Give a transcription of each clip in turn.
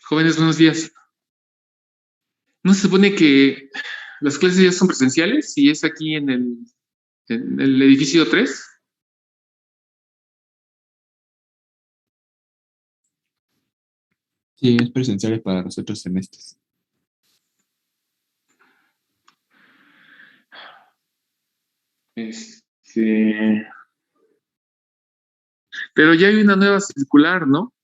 Jóvenes, buenos días. ¿No se supone que las clases ya son presenciales y es aquí en el edificio 3? Sí, es presencial para los otros semestres. Este, pero ya hay una nueva circular, ¿no?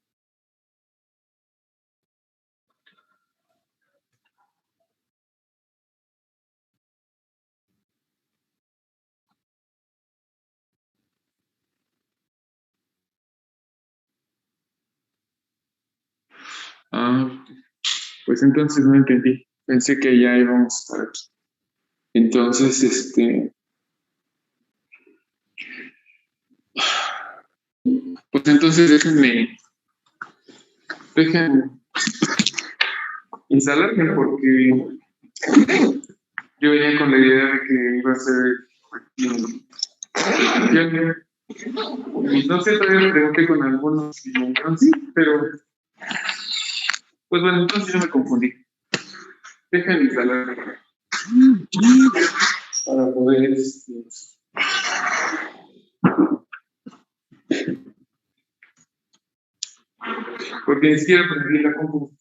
Ah, pues entonces no entendí. Pensé que ya íbamos a estar aquí. Entonces, pues entonces déjenme instalarme porque yo venía con la idea de que iba a ser aquí y no sé, todavía me pregunté con algunos y me dijeron sí, pero pues bueno, entonces yo me confundí. Déjenme instalarme para poder, porque ni siquiera aprendí la compu.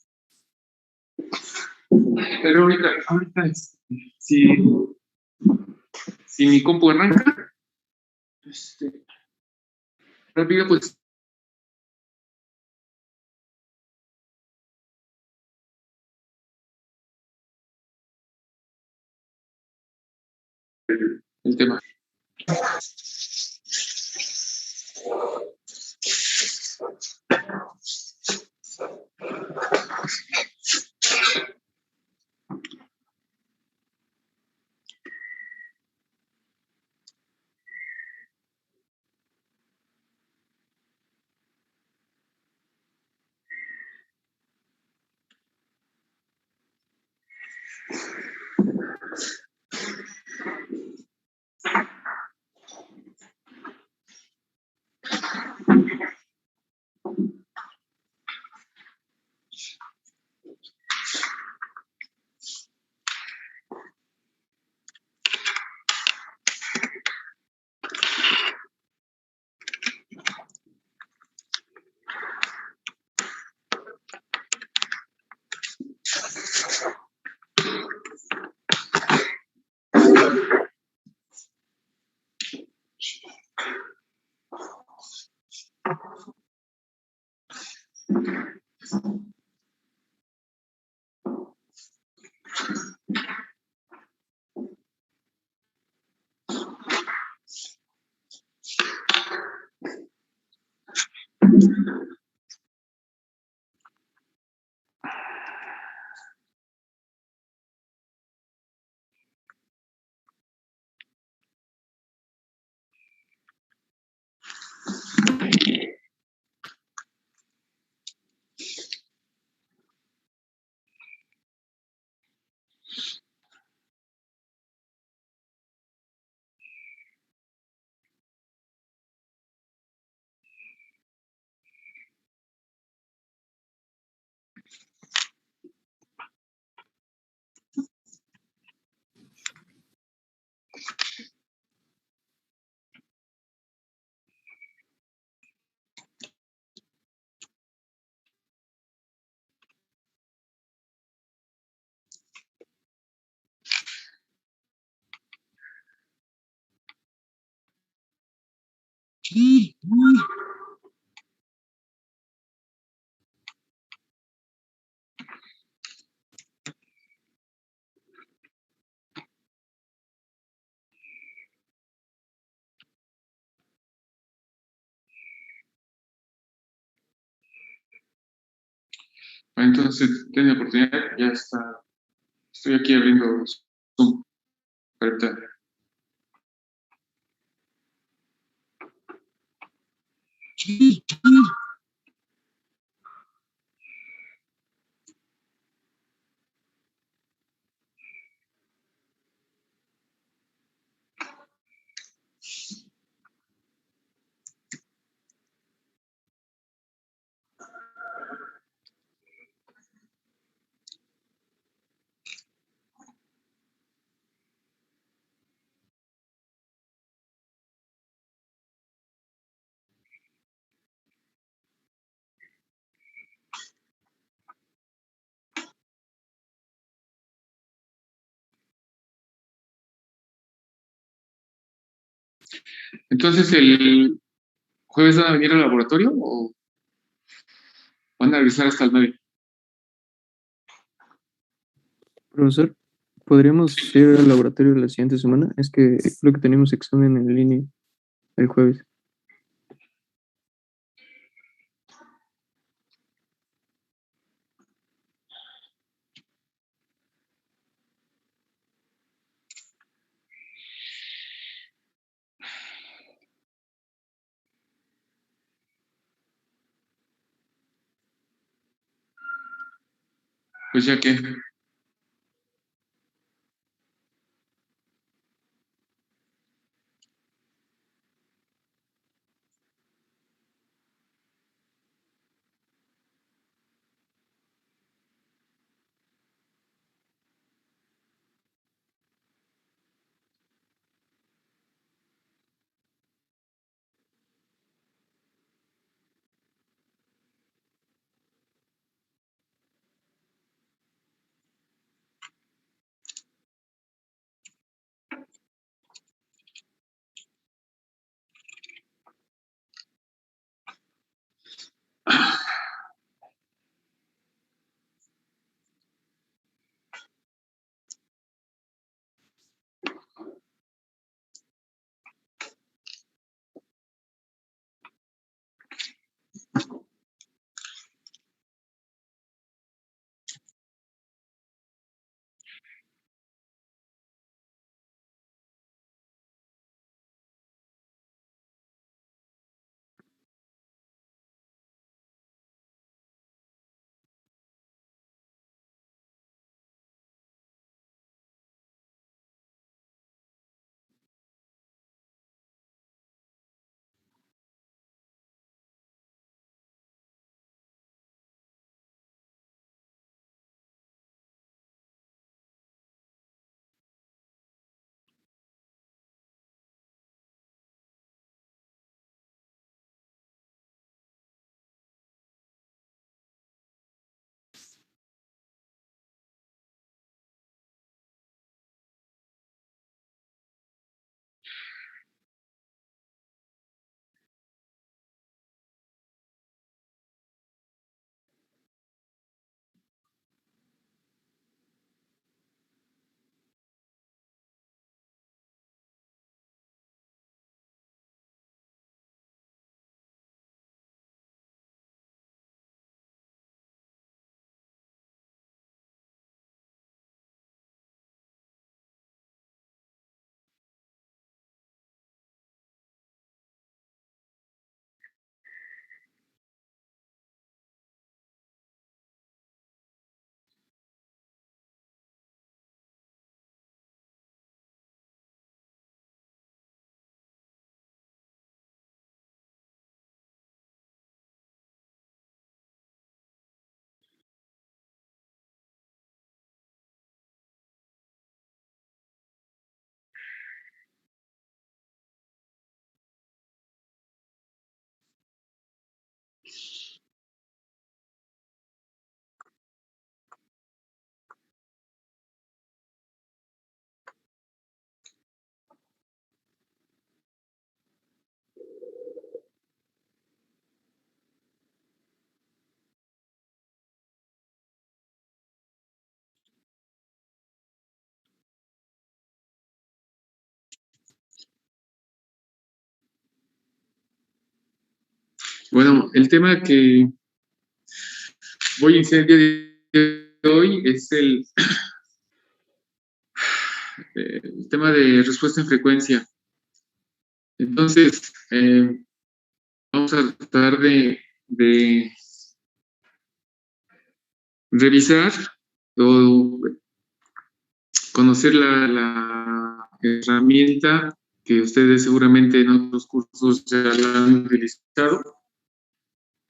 Pero ahorita, si mi compu arranca, este, rápido, pues el tema. Entonces, tiene oportunidad, ya está. Estoy aquí abriendo Zoom. Ahorita. Entonces, ¿el jueves van a venir al laboratorio o van a regresar hasta el 9? Profesor, ¿podríamos ir al laboratorio la siguiente semana? Es que creo que tenemos examen en línea el jueves. Pues ya que. Bueno, el tema que voy a iniciar el día de hoy es el tema de respuesta en frecuencia. Entonces, vamos a tratar de revisar o conocer la herramienta que ustedes seguramente en otros cursos ya la han utilizado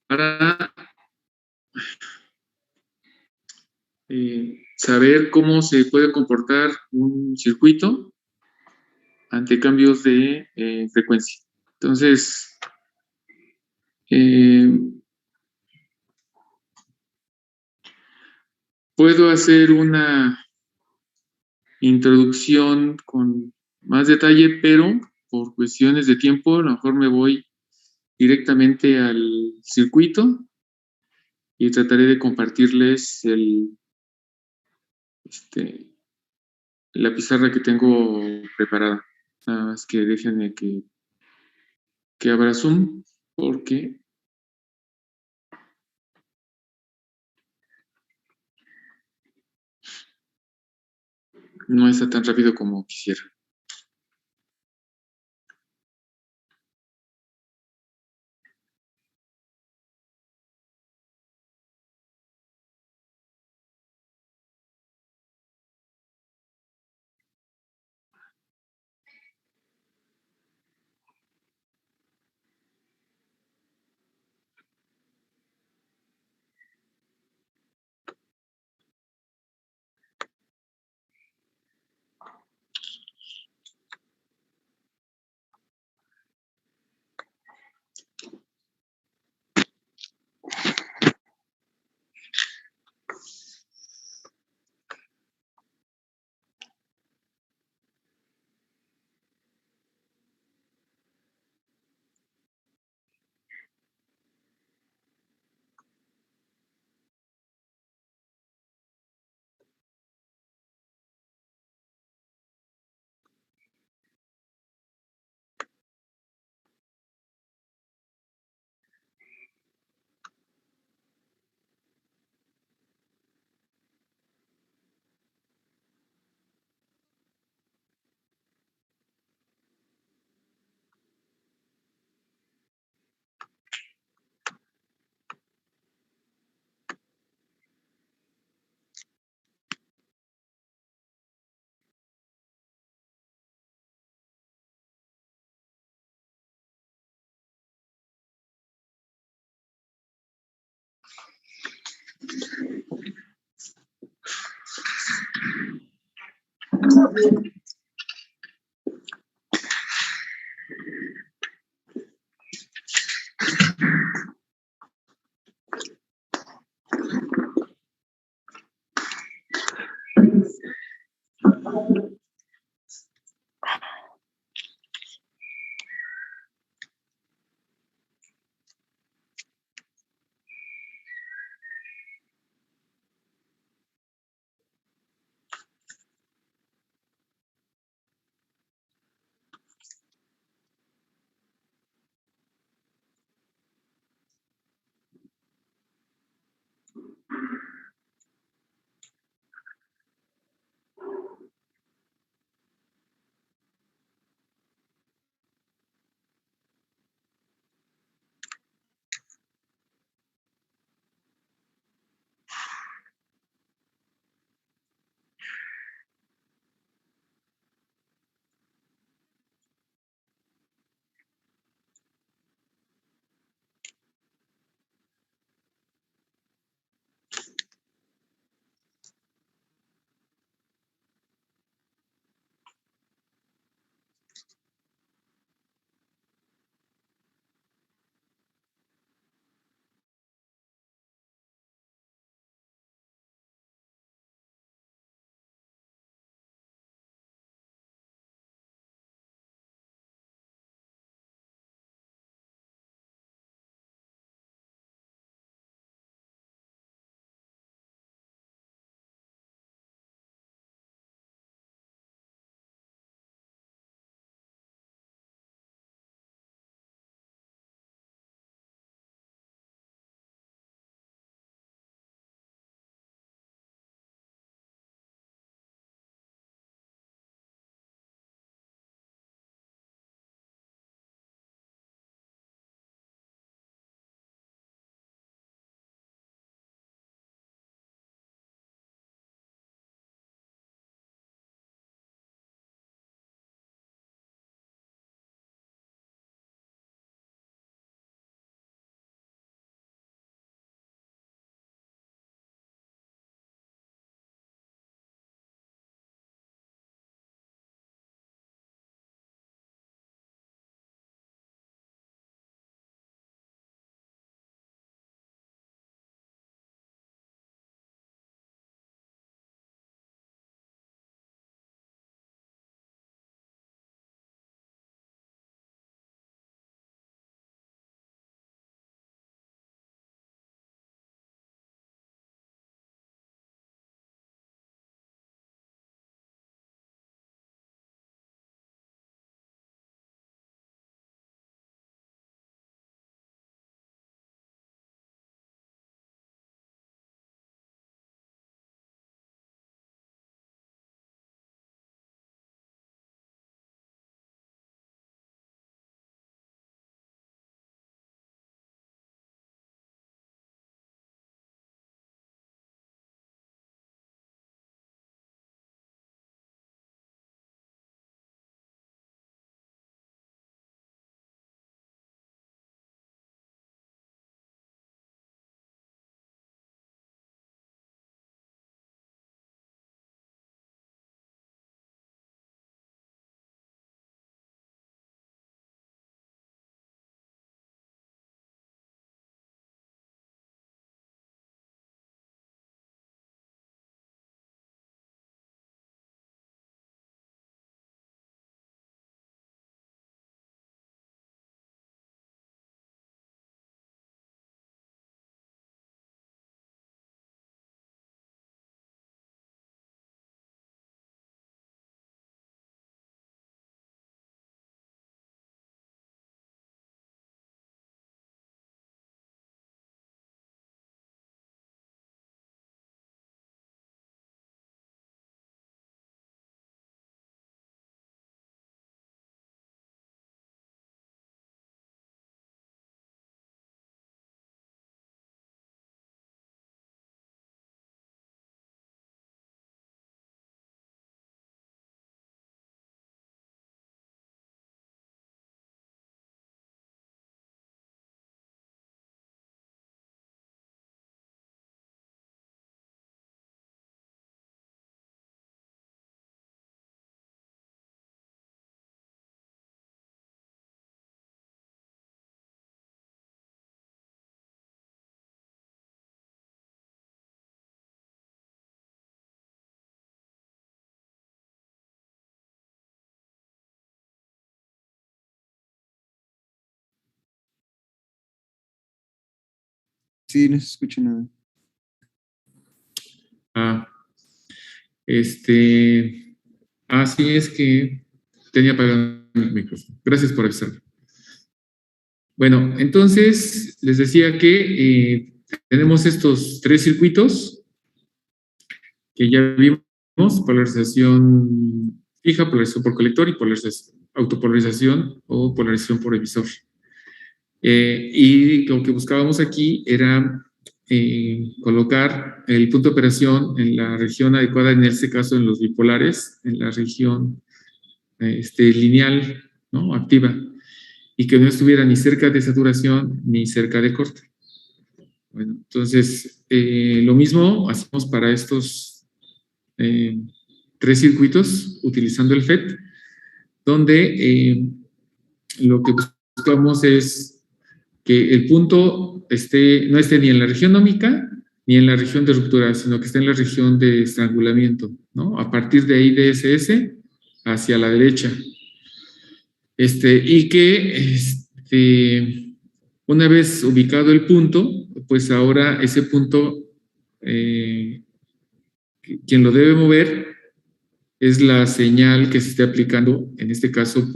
para saber cómo se puede comportar un circuito ante cambios de frecuencia. Entonces, puedo hacer una introducción con más detalle, pero por cuestiones de tiempo, a lo mejor me voy directamente al circuito y trataré de compartirles la pizarra que tengo preparada. Nada más que déjenme que abra Zoom, porque no está tan rápido como quisiera. Sí, no se escucha nada. Sí, es que tenía apagado el micrófono. Gracias por avisarme. Bueno, entonces les decía que tenemos estos 3 circuitos que ya vimos: polarización fija, polarización por colector y autopolarización o polarización por emisor. Y lo que buscábamos aquí era colocar el punto de operación en la región adecuada, en este caso en los bipolares, en la región lineal, ¿no? Activa, y que no estuviera ni cerca de saturación ni cerca de corte. Bueno, entonces, lo mismo hacemos para estos 3 circuitos utilizando el FET, donde lo que buscamos es que el punto no esté ni en la región ómica ni en la región de ruptura, sino que esté en la región de estrangulamiento, ¿no? A partir de ahí, DSS, hacia la derecha. Y que una vez ubicado el punto, pues ahora ese punto, quien lo debe mover es la señal que se esté aplicando, en este caso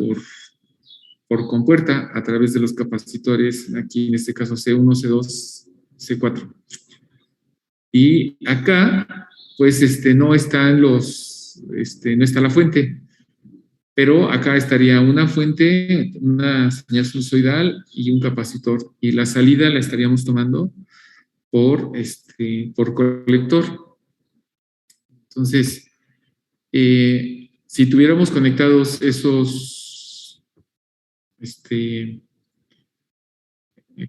por compuerta, a través de los capacitores, aquí en este caso C1, C2, C4. Y acá, pues no están no está la fuente, pero acá estaría una fuente, una señal sinusoidal y un capacitor, y la salida la estaríamos tomando por colector. Entonces, si tuviéramos conectados esos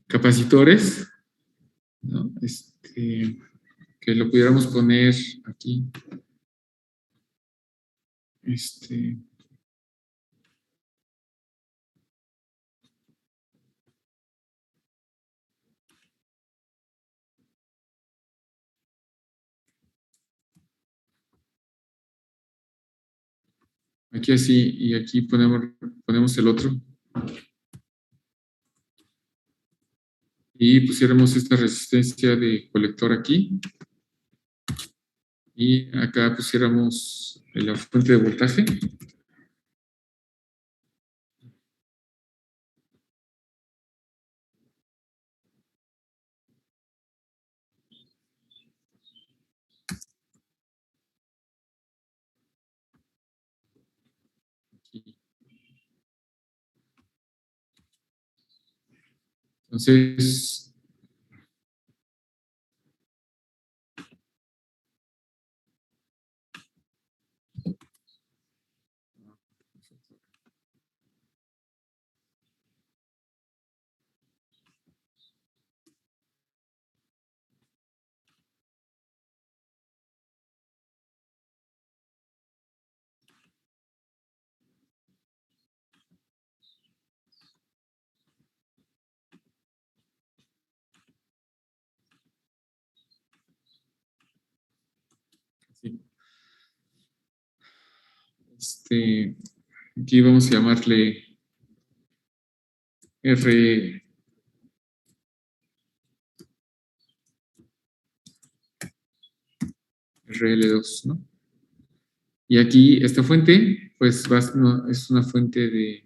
capacitores, ¿no? Que lo pudiéramos poner aquí. Aquí así, y aquí ponemos el otro. Y pusiéramos esta resistencia de colector aquí. Y acá pusiéramos la fuente de voltaje. Entonces, aquí vamos a llamarle RL2, ¿no? Y aquí esta fuente, pues es una fuente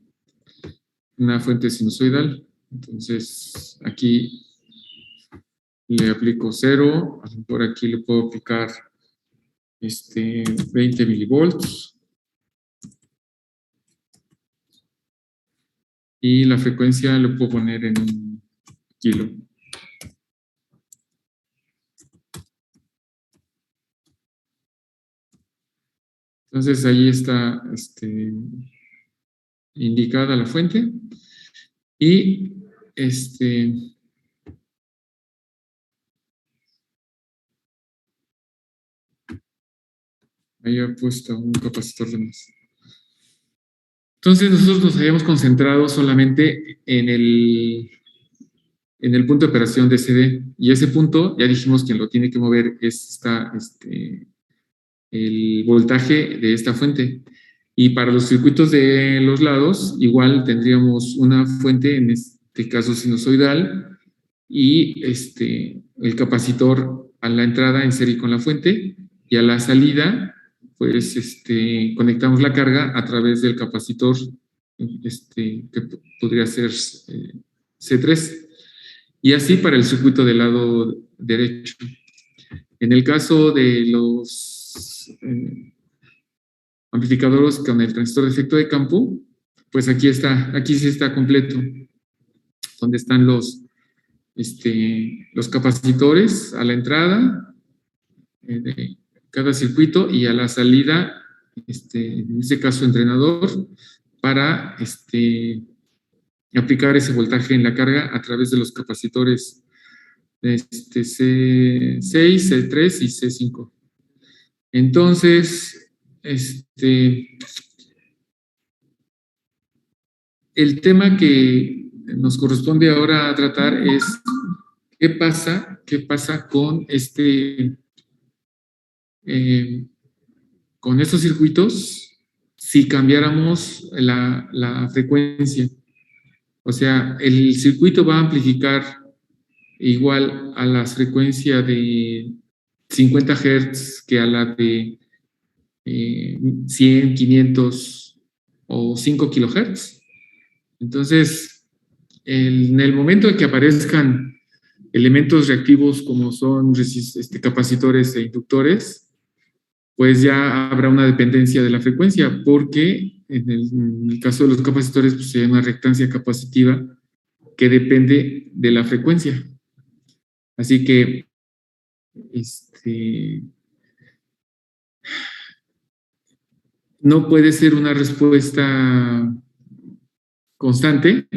sinusoidal. Entonces, aquí le aplico 0, a lo mejor aquí le puedo aplicar 20 milivolts. Y la frecuencia lo puedo poner en 1 kilo. Entonces ahí está indicada la fuente. Y ahí he puesto un capacitor de más. Entonces nosotros nos habíamos concentrado solamente en el punto de operación de CD, y ese punto ya dijimos que lo tiene que mover es el voltaje de esta fuente. Y para los circuitos de los lados, igual tendríamos una fuente, en este caso sinusoidal, y el capacitor a la entrada en serie con la fuente y a la salida, pues conectamos la carga a través del capacitor que podría ser C3 y así para el circuito del lado derecho. En el caso de los amplificadores con el transistor de efecto de campo, pues aquí sí está completo, donde están los capacitores a la entrada de cada circuito y a la salida, en este caso entrenador, para aplicar ese voltaje en la carga a través de los capacitores C6, C3 y C5. Entonces, el tema que nos corresponde ahora tratar es qué pasa con con estos circuitos si cambiáramos la frecuencia. O sea, el circuito va a amplificar igual a la frecuencia de 50 Hz que a la de 100, 500 o 5 kHz. Entonces, en el momento en que aparezcan elementos reactivos como son capacitores e inductores, pues ya habrá una dependencia de la frecuencia, porque en el caso de los capacitores, pues hay una reactancia capacitiva que depende de la frecuencia. Así que, no puede ser una respuesta constante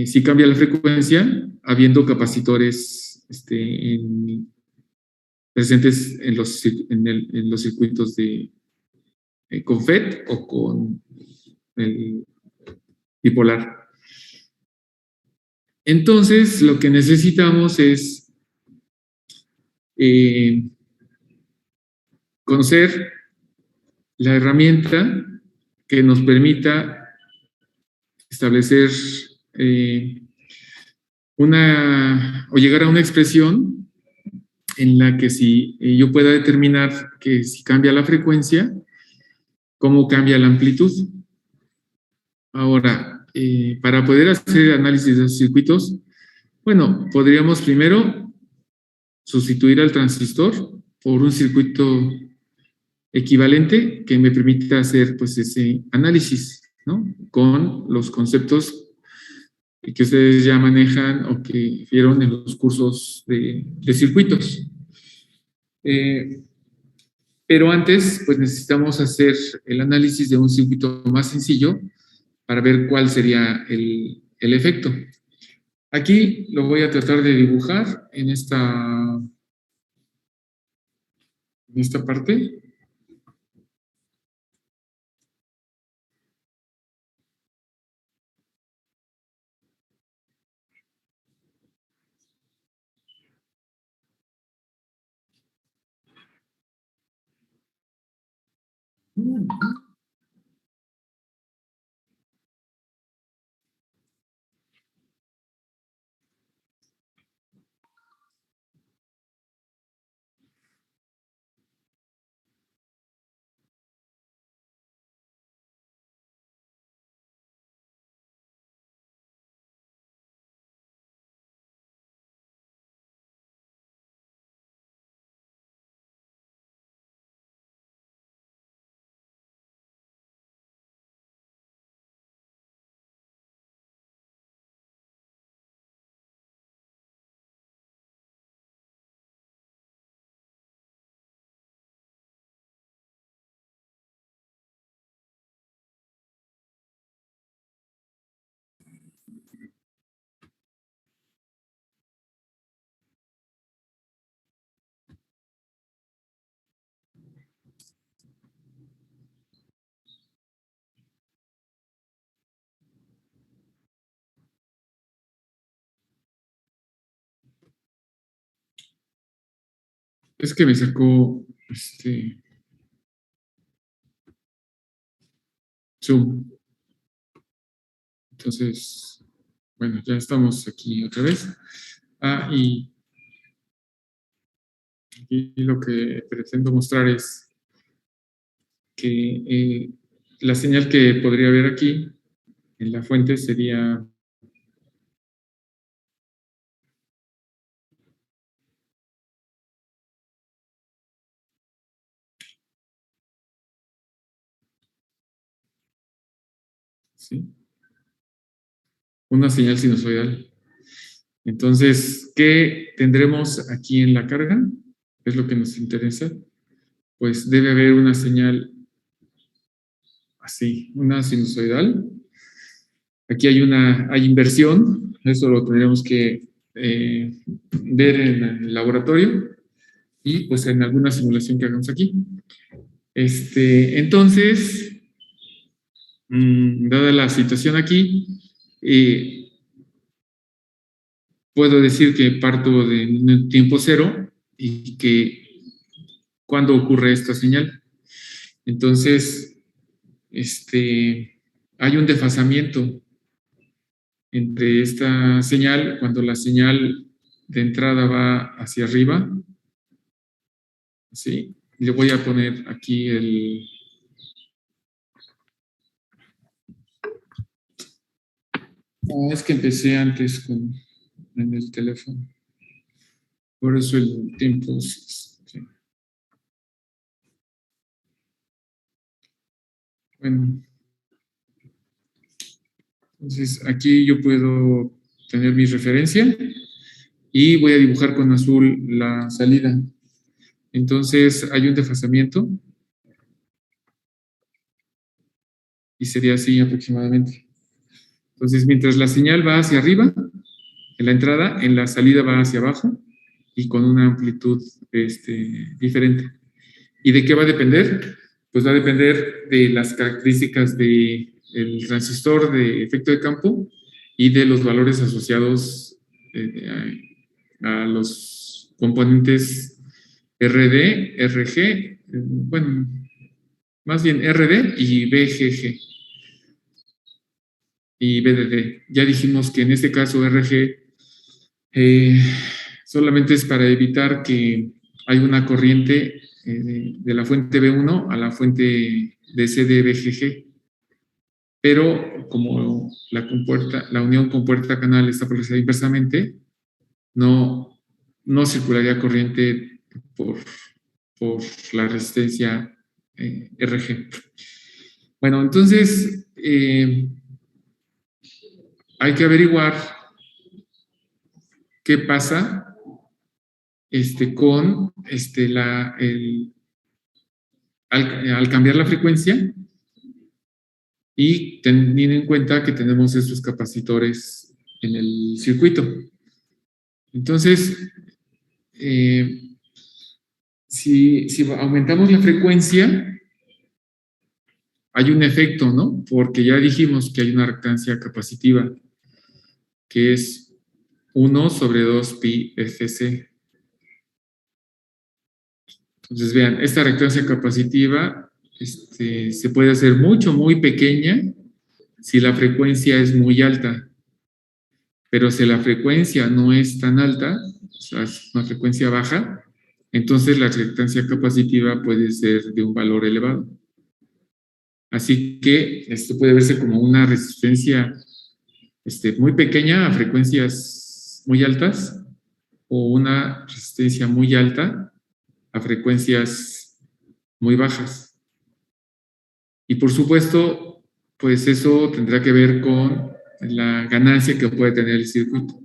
si cambia la frecuencia, habiendo capacitores presentes en los circuitos con FET o con el bipolar. Entonces, lo que necesitamos es conocer la herramienta que nos permita establecer o llegar a una expresión en la que si yo pueda determinar que si cambia la frecuencia, cómo cambia la amplitud. Ahora, para poder hacer análisis de los circuitos, bueno, podríamos primero sustituir al transistor por un circuito equivalente que me permita hacer pues ese análisis, ¿no? Con los conceptos que ustedes ya manejan o que vieron en los cursos de circuitos. Pero antes, pues necesitamos hacer el análisis de un circuito más sencillo para ver cuál sería el efecto. Aquí lo voy a tratar de dibujar en esta parte. Es que me sacó Zoom. Entonces, bueno, ya estamos aquí otra vez. Y Aquí lo que pretendo mostrar es que la señal que podría haber aquí en la fuente sería ¿sí? Una señal sinusoidal. Entonces, ¿qué tendremos aquí en la carga? Es lo que nos interesa. Pues debe haber una señal así, una sinusoidal. Aquí hay inversión, eso lo tendremos que ver en el laboratorio y pues en alguna simulación que hagamos aquí. Entonces, dada la situación aquí, puedo decir que parto de un tiempo cero y que cuando ocurre esta señal. Entonces, hay un desfasamiento entre esta señal, cuando la señal de entrada va hacia arriba, ¿sí? Le voy a poner aquí es que empecé antes en el teléfono. Por eso el tiempo. Sí. Bueno. Entonces, aquí yo puedo tener mi referencia y voy a dibujar con azul la salida. Entonces, hay un desfasamiento y sería así aproximadamente. Entonces, mientras la señal va hacia arriba, en la entrada, en la salida va hacia abajo y con una amplitud diferente. ¿Y de qué va a depender? Pues va a depender de las características del transistor de efecto de campo y de los valores asociados a los componentes RD, RG, bueno, más bien RD y BGG y BDD. Ya dijimos que en este caso RG solamente es para evitar que hay una corriente de la fuente B1 a la fuente de CDBGG. Pero como la unión compuerta canal está polarizada inversamente, no circularía corriente por la resistencia RG. Bueno, entonces hay que averiguar qué pasa con al cambiar la frecuencia y teniendo en cuenta que tenemos estos capacitores en el circuito. Entonces, si aumentamos la frecuencia, hay un efecto, ¿no? Porque ya dijimos que hay una reactancia capacitiva, que es 1 sobre 2 pi fc. Entonces, vean, esta reactancia capacitiva se puede hacer muy pequeña si la frecuencia es muy alta. Pero si la frecuencia no es tan alta, o sea, es una frecuencia baja, entonces la reactancia capacitiva puede ser de un valor elevado. Así que esto puede verse como una resistencia muy pequeña a frecuencias muy altas o una resistencia muy alta a frecuencias muy bajas. Y por supuesto, pues eso tendrá que ver con la ganancia que puede tener el circuito.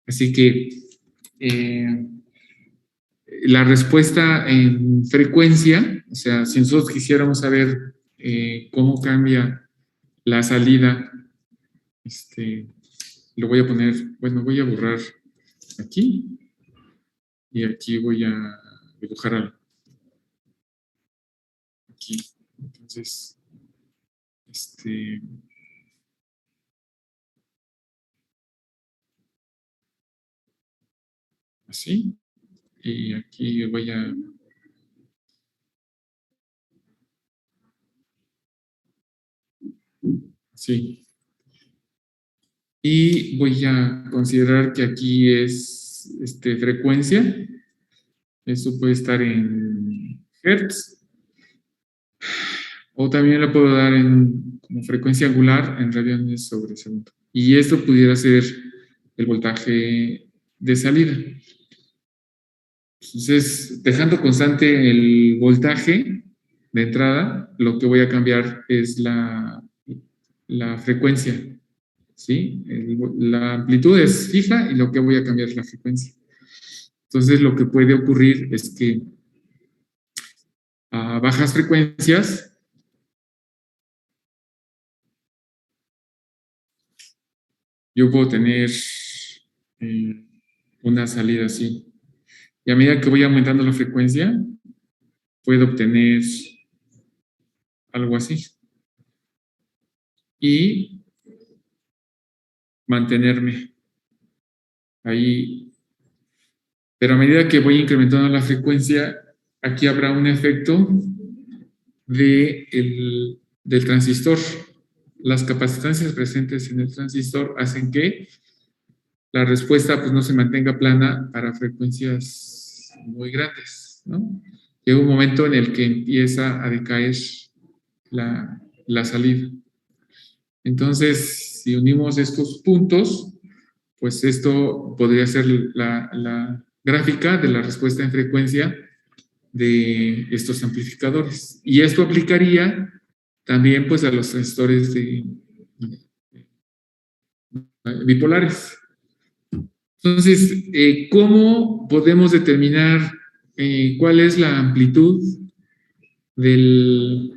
Así que la respuesta en frecuencia, o sea, si nosotros quisiéramos saber cómo cambia la salida, lo voy a poner, bueno, voy a borrar aquí y aquí voy a dibujar algo. Aquí, entonces, así, y aquí voy a sí. Y voy a considerar que aquí es frecuencia Esto puede estar en hertz, o también lo puedo dar como frecuencia angular en radianes sobre segundo. Y esto pudiera ser el voltaje de salida. Entonces, dejando constante el voltaje de entrada, lo que voy a cambiar es la frecuencia, ¿sí? La amplitud es fija y lo que voy a cambiar es la frecuencia. Entonces, lo que puede ocurrir es que a bajas frecuencias, yo puedo tener una salida así. Y a medida que voy aumentando la frecuencia, puedo obtener algo así. Y mantenerme ahí. Pero a medida que voy incrementando la frecuencia, aquí habrá un efecto del transistor. Las capacitancias presentes en el transistor hacen que la respuesta pues, no se mantenga plana para frecuencias muy grandes, ¿no? Llega un momento en el que empieza a decaer la salida. Entonces, si unimos estos puntos, pues esto podría ser la gráfica de la respuesta en frecuencia de estos amplificadores. Y esto aplicaría también pues a los transistores bipolares. Entonces, ¿cómo podemos determinar cuál es la amplitud del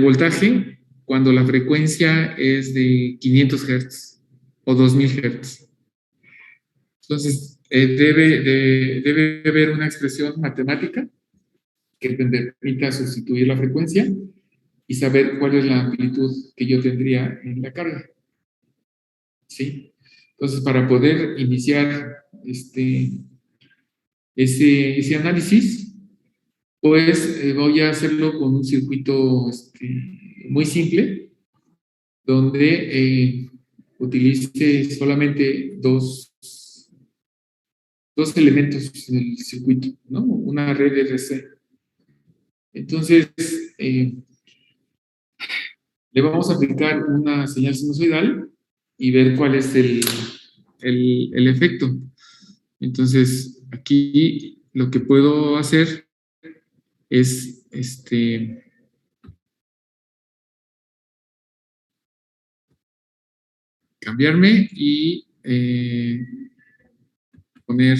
voltaje cuando la frecuencia es de 500 Hz o 2000 Hz? Entonces, debe haber una expresión matemática que permita sustituir la frecuencia y saber cuál es la amplitud que yo tendría en la carga. ¿Sí? Entonces, para poder iniciar ese análisis, pues voy a hacerlo con un circuito muy simple, donde utilice solamente dos elementos en el circuito, ¿no? Una red RC. Entonces, le vamos a aplicar una señal sinusoidal y ver cuál es el efecto. Entonces, aquí lo que puedo hacer es cambiarme y poner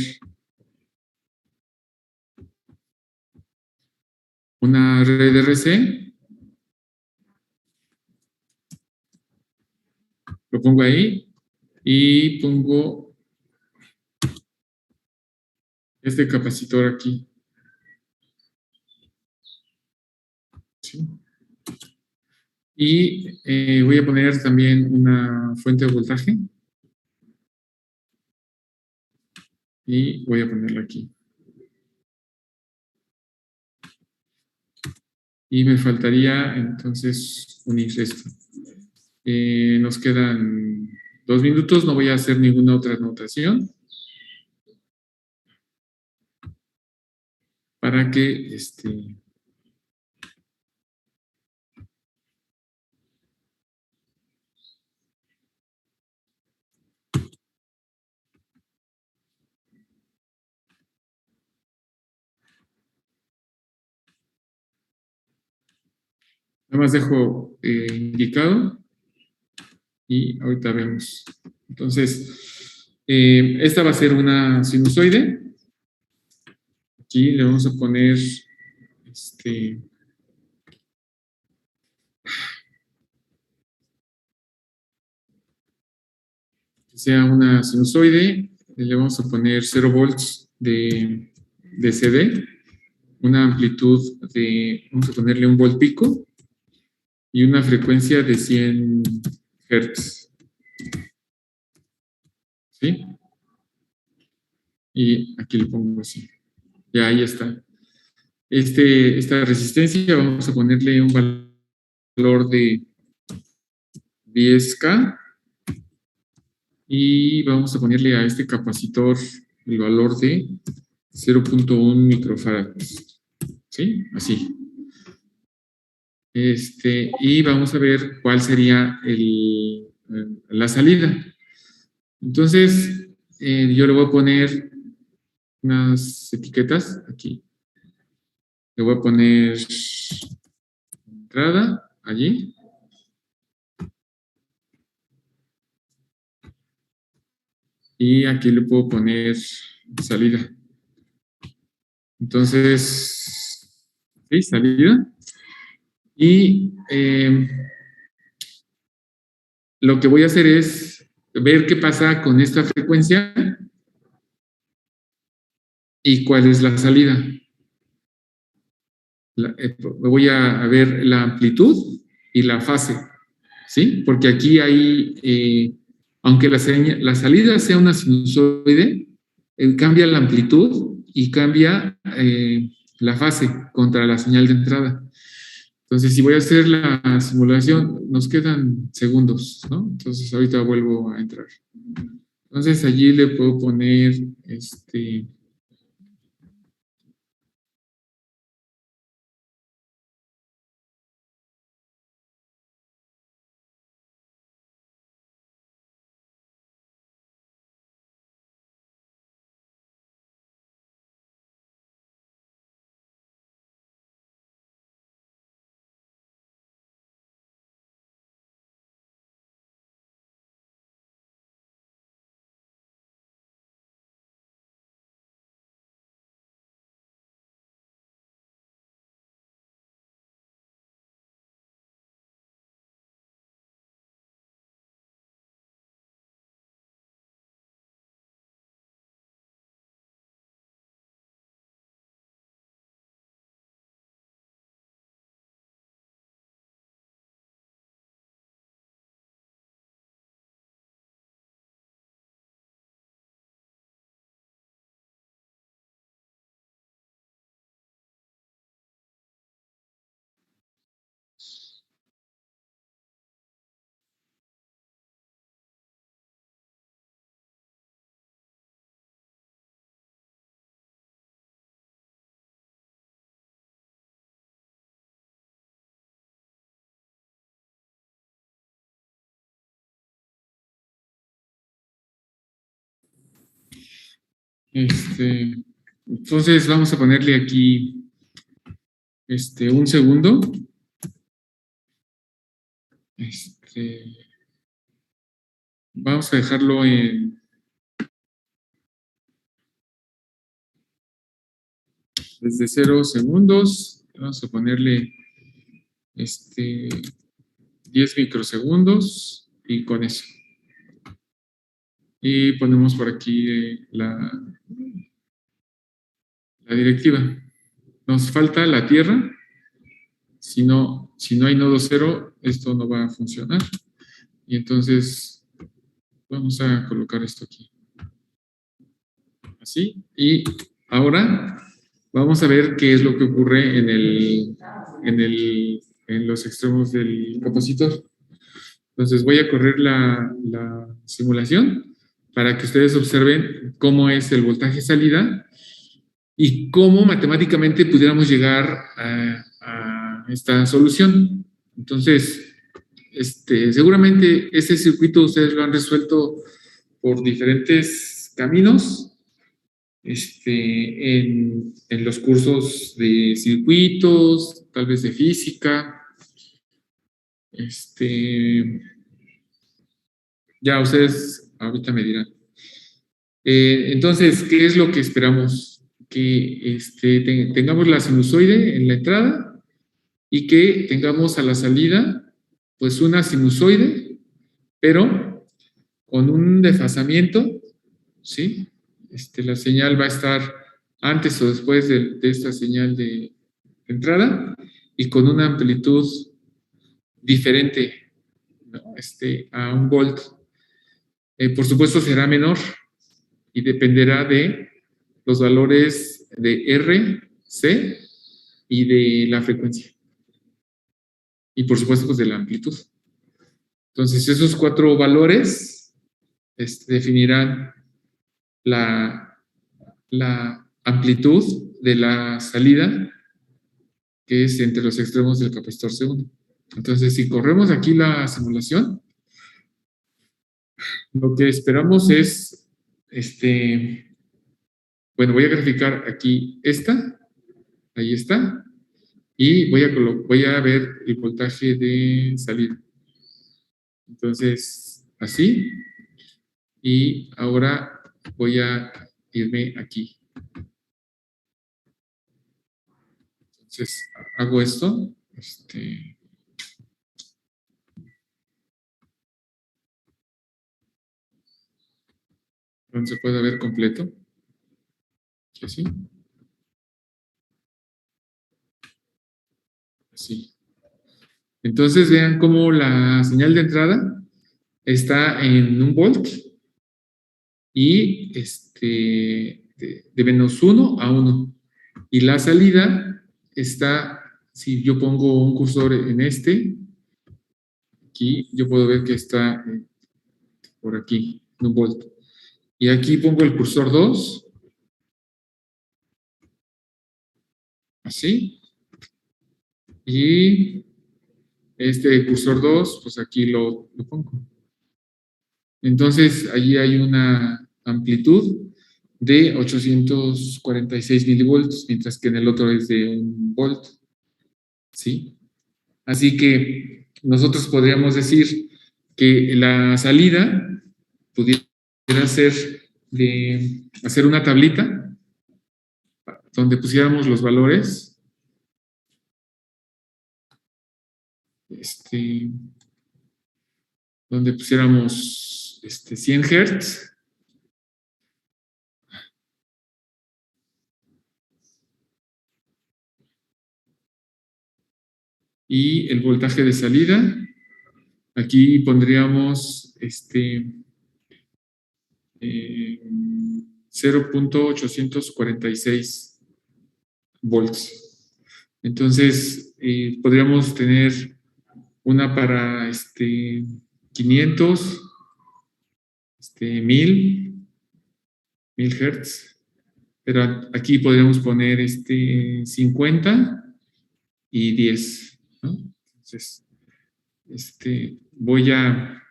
una red RC. Lo pongo ahí y pongo este capacitor aquí. ¿Sí? Y voy a poner también una fuente de voltaje. Y voy a ponerla aquí. Y me faltaría entonces unir esto. Nos quedan 2 minutos, no voy a hacer ninguna otra anotación. Para que nada más dejo indicado y ahorita vemos. Entonces, esta va a ser una sinusoide. Aquí le vamos a poner que sea una sinusoide. Le vamos a poner 0 volts de CD, una amplitud vamos a ponerle 1 volt pico y una frecuencia de 100 Hz. ¿Sí? Y aquí le pongo así. Ya, ahí está. Esta resistencia vamos a ponerle un valor de 10K y vamos a ponerle a este capacitor el valor de 0.1 microfarads. ¿Sí? Así. Y vamos a ver cuál sería la salida. Entonces, yo le voy a poner unas etiquetas aquí. Le voy a poner entrada allí. Y aquí le puedo poner salida. Entonces, sí, salida. Y lo que voy a hacer es ver qué pasa con esta frecuencia y cuál es la salida. Voy a ver la amplitud y la fase, ¿sí? Porque aquí hay, aunque la salida sea una sinusoide, cambia la amplitud y cambia la fase contra la señal de entrada. Entonces, si voy a hacer la simulación, nos quedan segundos, ¿no? Entonces, ahorita vuelvo a entrar. Entonces, allí le puedo poner, entonces vamos a ponerle aquí un segundo. Vamos a dejarlo desde 0 segundos. Vamos a ponerle 10 microsegundos y con eso. Y ponemos por aquí la directiva. Nos falta la tierra. Si no hay nodo 0, esto no va a funcionar. Y entonces vamos a colocar esto aquí. Así. Y ahora vamos a ver qué es lo que ocurre en los extremos del capacitor. Entonces voy a correr la simulación para que ustedes observen cómo es el voltaje salida y cómo matemáticamente pudiéramos llegar a esta solución. Entonces, seguramente ese circuito ustedes lo han resuelto por diferentes caminos en los cursos de circuitos, tal vez de física. Ya ustedes ahorita me dirán. Entonces, ¿qué es lo que esperamos? Que tengamos la sinusoide en la entrada y que tengamos a la salida pues una sinusoide, pero con un desfasamiento, ¿sí? La señal va a estar antes o después de esta señal de entrada y con una amplitud diferente, ¿no? A 1 volt. Por supuesto será menor y dependerá de los valores de R, C y de la frecuencia. Y por supuesto pues de la amplitud. Entonces esos 4 valores definirán la amplitud de la salida, que es entre los extremos del capacitor C1. Entonces, si corremos aquí la simulación, lo que esperamos es, bueno, voy a graficar aquí esta, ahí está, y voy a ver el voltaje de salida. Entonces, así, y ahora voy a irme aquí. Entonces, hago esto, no se puede ver completo. Así. Así. Entonces, vean cómo la señal de entrada está en 1 volt y de menos 1 a 1. Y la salida está, si yo pongo un cursor en aquí yo puedo ver que está por aquí, en 1 volt. Y aquí pongo el cursor 2. Así. Y este cursor 2, pues aquí lo pongo. Entonces, allí hay una amplitud de 846 milivoltios, mientras que en el otro es de 1 volt. ¿Sí? Así que nosotros podríamos decir que la salida pudiera ser de hacer una tablita donde pusiéramos los valores. Donde pusiéramos 100 Hz. Y el voltaje de salida, aquí pondríamos 0.846 volts. Entonces, podríamos tener una para 500, 1000 Hz. Pero aquí podríamos poner 50 y 10. ¿No? Entonces, voy a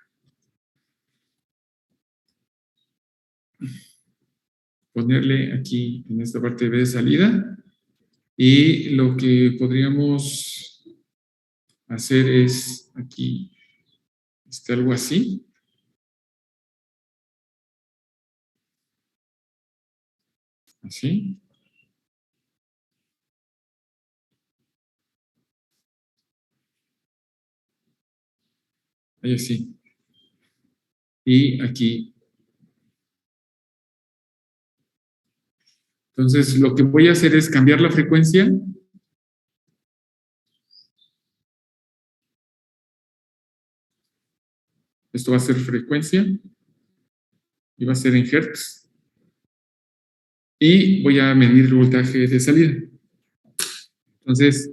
ponerle aquí en esta parte de salida y lo que podríamos hacer es aquí algo así. Así. Ahí así. Y aquí. Entonces, lo que voy a hacer es cambiar la frecuencia. Esto va a ser frecuencia. Y va a ser en Hertz. Y voy a medir el voltaje de salida. Entonces,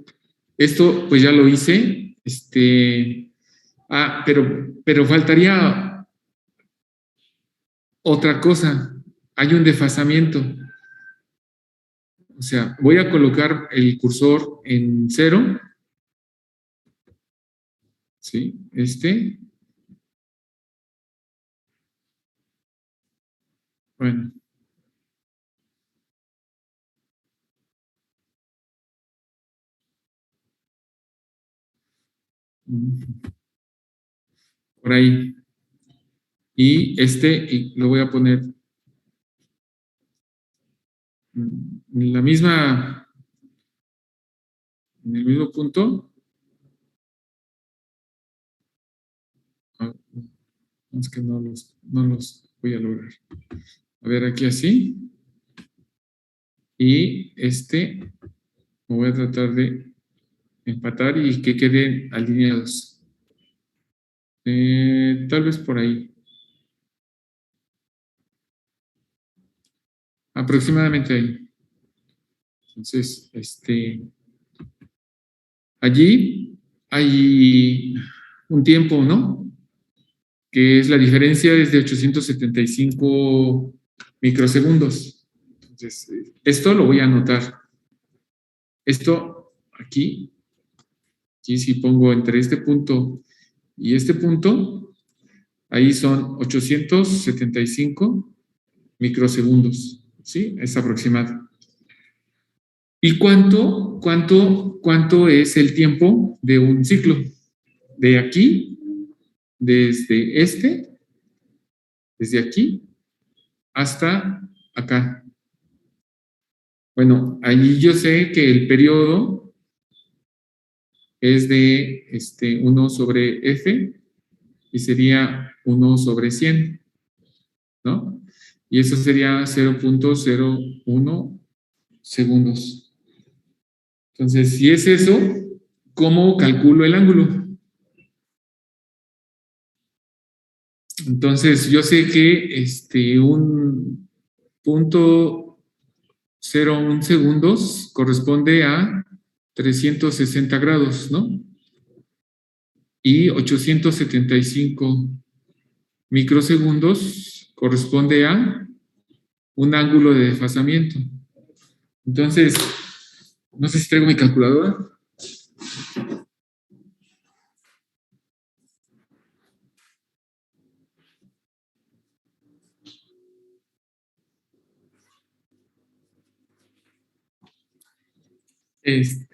esto pues ya lo hice. Pero faltaría otra cosa. Hay un desfasamiento. O sea, voy a colocar el cursor en 0. ¿Sí? Bueno. Por ahí. Y lo voy a poner en la misma, en el mismo punto. Es que no los voy a lograr. A ver, aquí así. Y me voy a tratar de empatar y que queden alineados. Tal vez por ahí. Aproximadamente ahí. Entonces, allí hay un tiempo, ¿no? Que es la diferencia es de 875 microsegundos. Entonces, esto lo voy a anotar. Esto aquí si pongo entre este punto y este punto, ahí son 875 microsegundos, ¿sí? Es aproximado. ¿Y cuánto es el tiempo de un ciclo? De aquí, desde aquí, hasta acá. Bueno, ahí yo sé que el periodo es de 1 sobre F y sería 1 sobre 100, ¿no? Y eso sería 0.01 segundos. Entonces, si es eso, ¿cómo calculo el ángulo? Entonces, yo sé que un punto 0.1 segundos corresponde a 360 grados, ¿no? Y 875 microsegundos corresponde a un ángulo de desfasamiento. Entonces, no sé si traigo mi calculadora.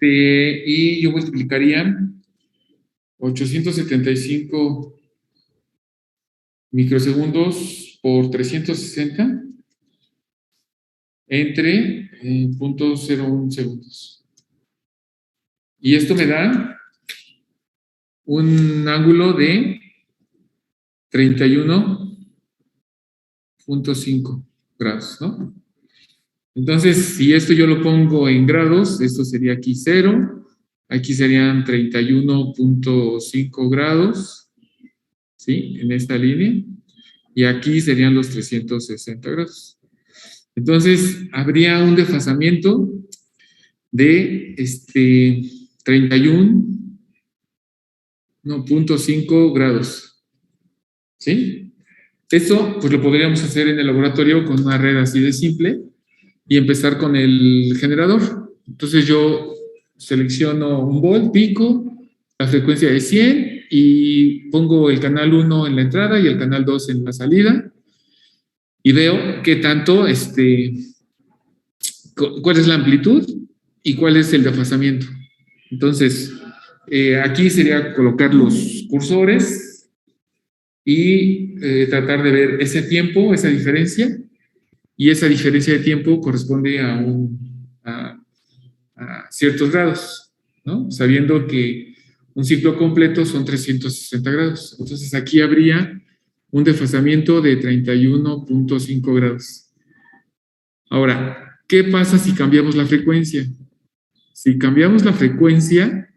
Y yo multiplicaría 875 microsegundos por 360 entre 0.01 segundos. Y esto me da un ángulo de 31.5 grados, ¿no? Entonces, si esto yo lo pongo en grados, esto sería aquí 0, aquí serían 31.5 grados, ¿sí? En esta línea, y aquí serían los 360 grados. Entonces, habría un desfasamiento de 31.5 grados, ¿sí? Esto, pues lo podríamos hacer en el laboratorio con una red así de simple y empezar con el generador. Entonces yo selecciono un volt, pico, la frecuencia de 100 y pongo el canal 1 en la entrada y el canal 2 en la salida y veo qué tanto, cuál es la amplitud y cuál es el desfasamiento. Entonces, aquí sería colocar los cursores y tratar de ver ese tiempo, esa diferencia, y esa diferencia de tiempo corresponde a ciertos grados, ¿no? Sabiendo que un ciclo completo son 360 grados. Entonces aquí habría un desfasamiento de 31.5 grados. Ahora, ¿qué pasa si cambiamos la frecuencia? Si cambiamos la frecuencia,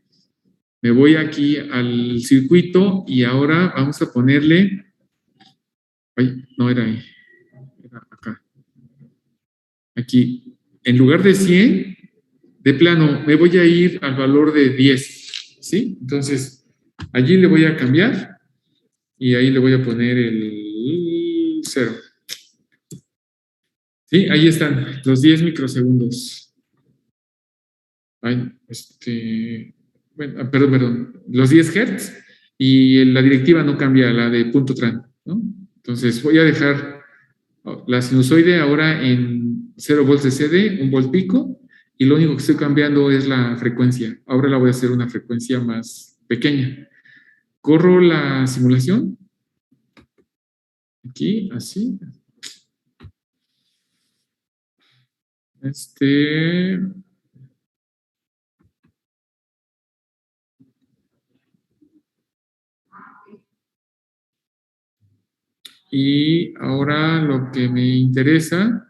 me voy aquí al circuito y ahora vamos a ponerle, ay, no era ahí, era acá. Aquí, en lugar de 100, de plano, me voy a ir al valor de 10, ¿sí? Entonces, allí le voy a cambiar y ahí le voy a poner el 0. Sí, ahí están, los 10 microsegundos. Ay, bueno, perdón, los 10 Hz y la directiva no cambia, la de punto tran, ¿no? Entonces, voy a dejar la sinusoide ahora en 0 volts de CD, 1 volt pico, y lo único que estoy cambiando es la frecuencia. Ahora la voy a hacer una frecuencia más pequeña. Corro la simulación. Aquí, así. Y ahora lo que me interesa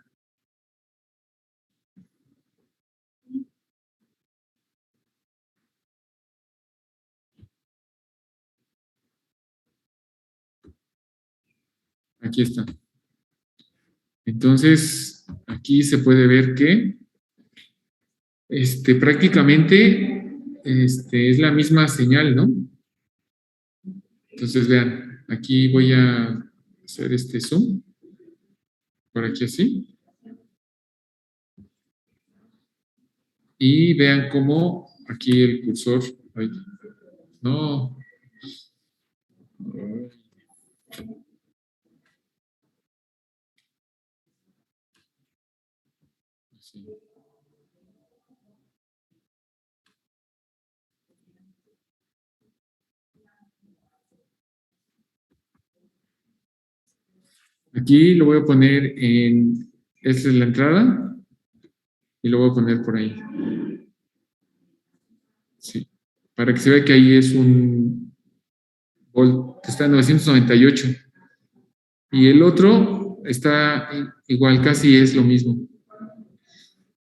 aquí está. Entonces, aquí se puede ver que prácticamente es la misma señal, ¿no? Entonces, vean, aquí voy a hacer este zoom, por aquí así. Y vean cómo aquí el cursor, ay, no, sí. Aquí lo voy a poner en, esta es la entrada, y lo voy a poner por ahí. Sí, para que se vea que ahí es un volt, está en 998. Y el otro está igual, casi es lo mismo.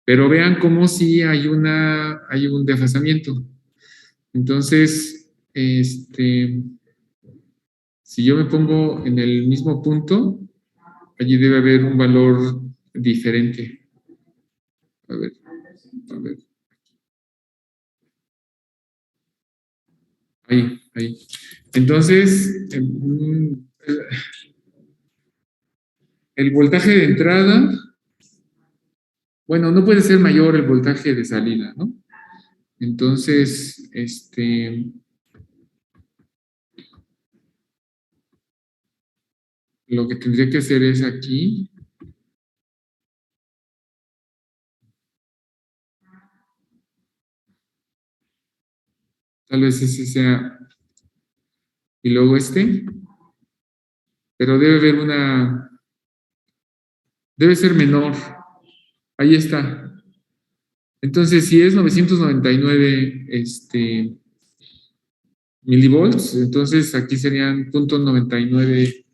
Pero vean cómo sí hay un desfasamiento. Entonces, si yo me pongo en el mismo punto, allí debe haber un valor diferente. A ver, a ver. Ahí. Entonces, el voltaje de entrada, bueno, no puede ser mayor el voltaje de salida, ¿no? Entonces, lo que tendría que hacer es aquí, tal vez ese sea, y luego pero debe ser menor. Ahí está. Entonces, si es 999 milivolts, entonces aquí serían .996.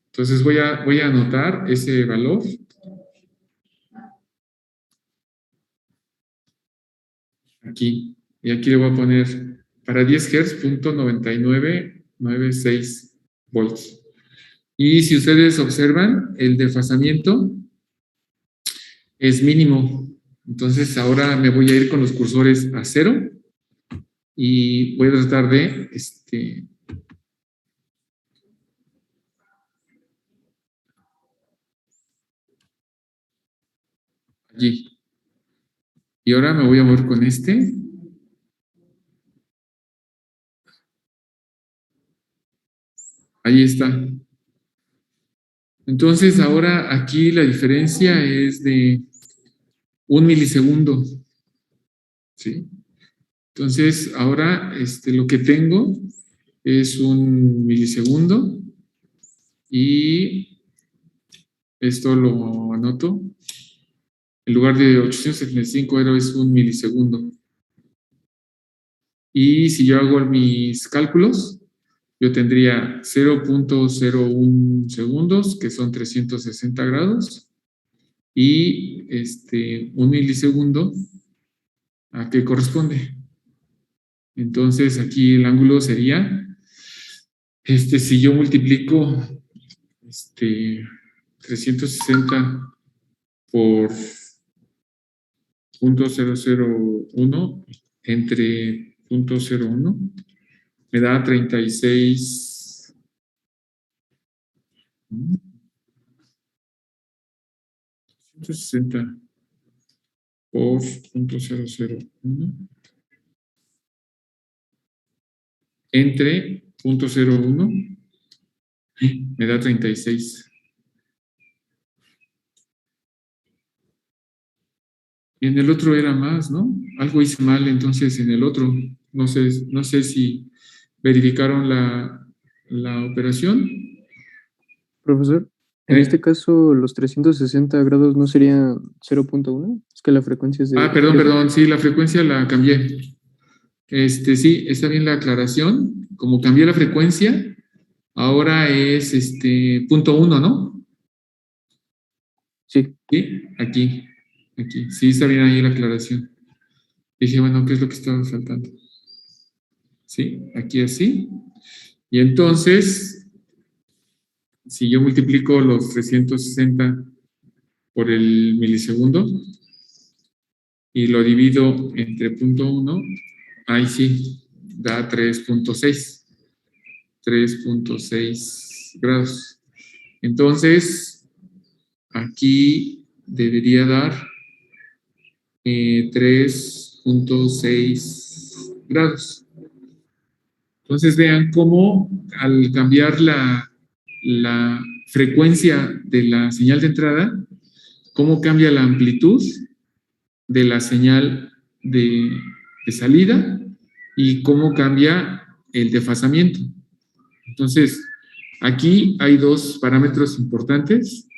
Entonces voy a anotar ese valor. Aquí. Y aquí le voy a poner para 10 Hz, .9996 volts. Y si ustedes observan, el desfasamiento es mínimo. Entonces ahora me voy a ir con los cursores a 0 y voy a tratar de allí. Y ahora me voy a mover con Ahí está. Entonces ahora aquí la diferencia es de 1 milisegundo. ¿Sí? Entonces ahora lo que tengo es 1 milisegundo y esto lo anoto. En lugar de 875 es 1 milisegundo. Y si yo hago mis cálculos, yo tendría 0.01 segundos, que son 360 grados, y 1 milisegundo, ¿a qué corresponde? Entonces aquí el ángulo sería, si yo multiplico 360 por 0.001 entre 0.01, me da 36. 160 por 0.001 entre 0.01 me da 36. Y en el otro era más, ¿no? Algo hice mal entonces en el otro. No sé si verificaron la operación. Profesor, en este caso los 360 grados no serían 0.1, es que la frecuencia es de... Perdón, sí, la frecuencia la cambié. Sí, está bien la aclaración. Como cambié la frecuencia, ahora es .1, ¿no? Sí. Sí, aquí. Sí, está bien ahí la aclaración. Dije, bueno, ¿qué es lo que estaba faltando? Sí, aquí así. Y entonces, si yo multiplico los 360 por el milisegundo y lo divido entre .1, ahí sí, da 3.6. 3.6 grados. Entonces, aquí debería dar 3.6 grados. Entonces vean cómo al cambiar la frecuencia de la señal de entrada, cómo cambia la amplitud de la señal de salida y cómo cambia el desfasamiento. Entonces, aquí hay dos parámetros importantes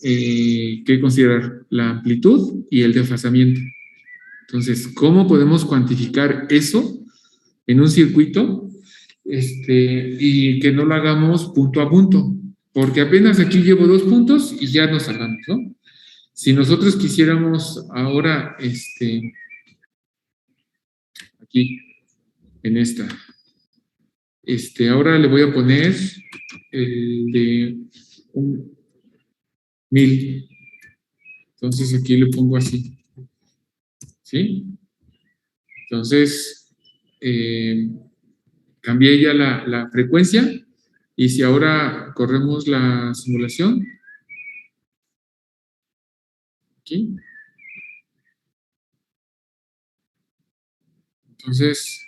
que considerar: la amplitud y el desfasamiento. Entonces, ¿cómo podemos cuantificar eso en un circuito y que no lo hagamos punto a punto? Porque apenas aquí llevo 2 puntos y ya nos hablamos, ¿no? Si nosotros quisiéramos ahora, aquí, en esta, ahora le voy a poner el de 1000. Entonces aquí le pongo así, ¿sí? Entonces, cambié ya la frecuencia, y si ahora corremos la simulación, aquí, entonces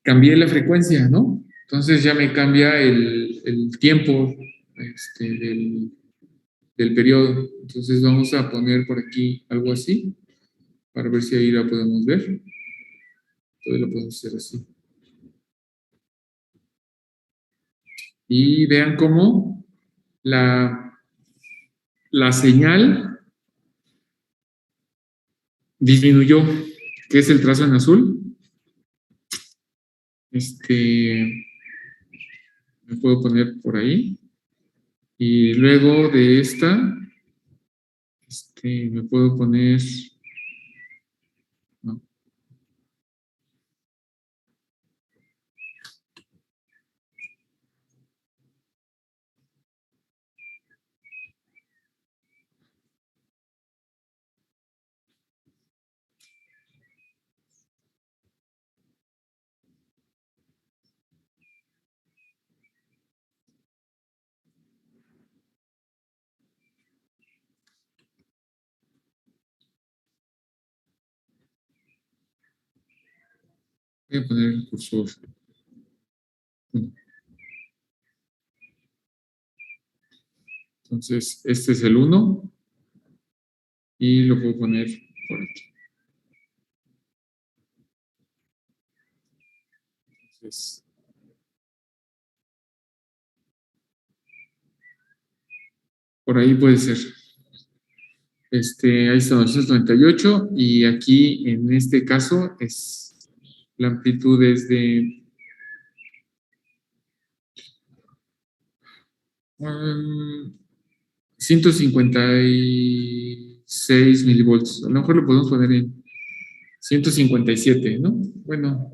cambié la frecuencia, ¿no? Entonces ya me cambia el tiempo del periodo. Entonces vamos a poner por aquí algo así, para ver si ahí la podemos ver. Entonces lo podemos hacer así. Y vean cómo la señal disminuyó, que es el trazo en azul. Me puedo poner por ahí. Y luego de esta, me puedo poner... No. Voy a poner el cursor. Entonces, este es el 1 y lo puedo poner por aquí. Entonces, por ahí puede ser. Ahí está 298, y aquí en este caso la amplitud es de 156 milivolts. A lo mejor lo podemos poner en 157, ¿no? Bueno,